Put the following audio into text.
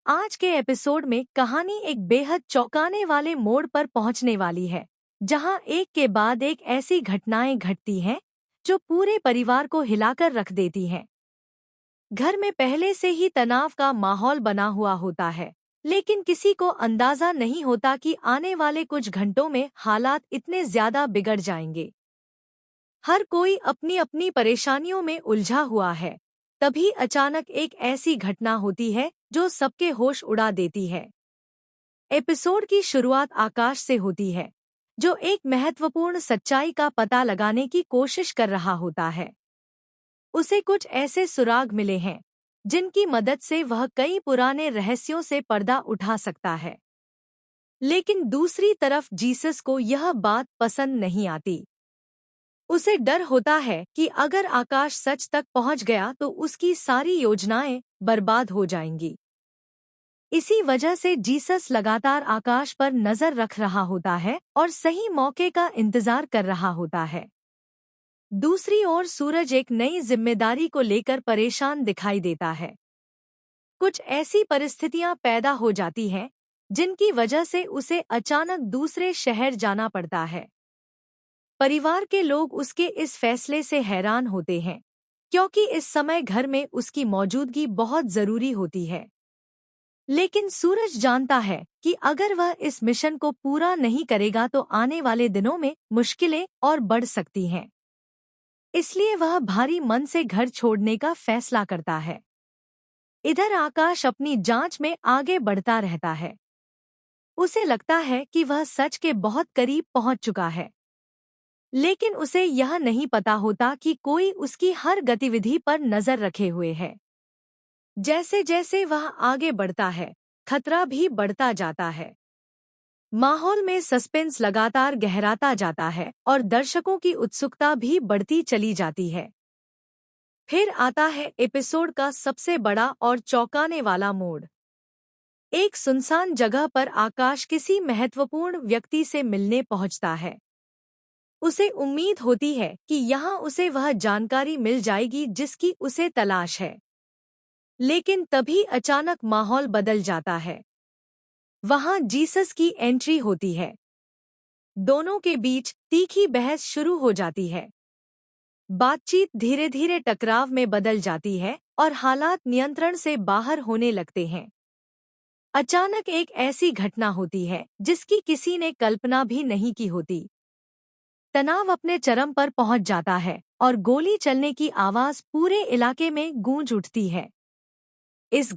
आज के एपिसोड में कहानी एक बेहद चौंकाने वाले मोड़ पर पहुंचने वाली है, जहां एक के बाद एक ऐसी घटनाएं घटती हैं जो पूरे परिवार को हिलाकर रख देती हैं। घर में पहले से ही तनाव का माहौल बना हुआ होता है, लेकिन किसी को अंदाजा नहीं होता कि आने वाले कुछ घंटों में हालात इतने ज्यादा बिगड़ जाएंगे। हर कोई अपनी अपनी परेशानियों में उलझा हुआ है। तभी अचानक एक ऐसी घटना होती है जो सबके होश उड़ा देती है। एपिसोड की शुरुआत आकाश से होती है, जो एक महत्वपूर्ण सच्चाई का पता लगाने की कोशिश कर रहा होता है। उसे कुछ ऐसे सुराग मिले हैं जिनकी मदद से वह कई पुराने रहस्यों से पर्दा उठा सकता है। लेकिन दूसरी तरफ जीसस को यह बात पसंद नहीं आती। उसे डर होता है कि अगर आकाश सच तक पहुंच गया तो उसकी सारी योजनाएं बर्बाद हो जाएंगी। इसी वजह से जीसस लगातार आकाश पर नजर रख रहा होता है और सही मौके का इंतजार कर रहा होता है। दूसरी ओर सूरज एक नई जिम्मेदारी को लेकर परेशान दिखाई देता है। कुछ ऐसी परिस्थितियां पैदा हो जाती हैं जिनकी वजह से उसे अचानक दूसरे शहर जाना पड़ता है। परिवार के लोग उसके इस फैसले से हैरान होते हैं, क्योंकि इस समय घर में उसकी मौजूदगी बहुत जरूरी होती है। लेकिन सूरज जानता है कि अगर वह इस मिशन को पूरा नहीं करेगा तो आने वाले दिनों में मुश्किलें और बढ़ सकती हैं। इसलिए वह भारी मन से घर छोड़ने का फैसला करता है। इधर आकाश अपनी जांच में आगे बढ़ता रहता है। उसे लगता है कि वह सच के बहुत करीब पहुंच चुका है, लेकिन उसे यह नहीं पता होता कि कोई उसकी हर गतिविधि पर नजर रखे हुए है। जैसे जैसे वह आगे बढ़ता है, खतरा भी बढ़ता जाता है। माहौल में सस्पेंस लगातार गहराता जाता है और दर्शकों की उत्सुकता भी बढ़ती चली जाती है। फिर आता है एपिसोड का सबसे बड़ा और चौंकाने वाला मोड़। एक सुनसान जगह पर आकाश किसी महत्वपूर्ण व्यक्ति से मिलने पहुंचता है। उसे उम्मीद होती है कि यहाँ उसे वह जानकारी मिल जाएगी जिसकी उसे तलाश है। लेकिन तभी अचानक माहौल बदल जाता है। वहां जीसस की एंट्री होती है। दोनों के बीच तीखी बहस शुरू हो जाती है। बातचीत धीरे धीरे टकराव में बदल जाती है और हालात नियंत्रण से बाहर होने लगते हैं। अचानक एक ऐसी घटना होती है जिसकी किसी ने कल्पना भी नहीं की होती। तनाव अपने चरम पर पहुंच जाता है और गोली चलने की आवाज पूरे इलाके में गूंज उठती है। इस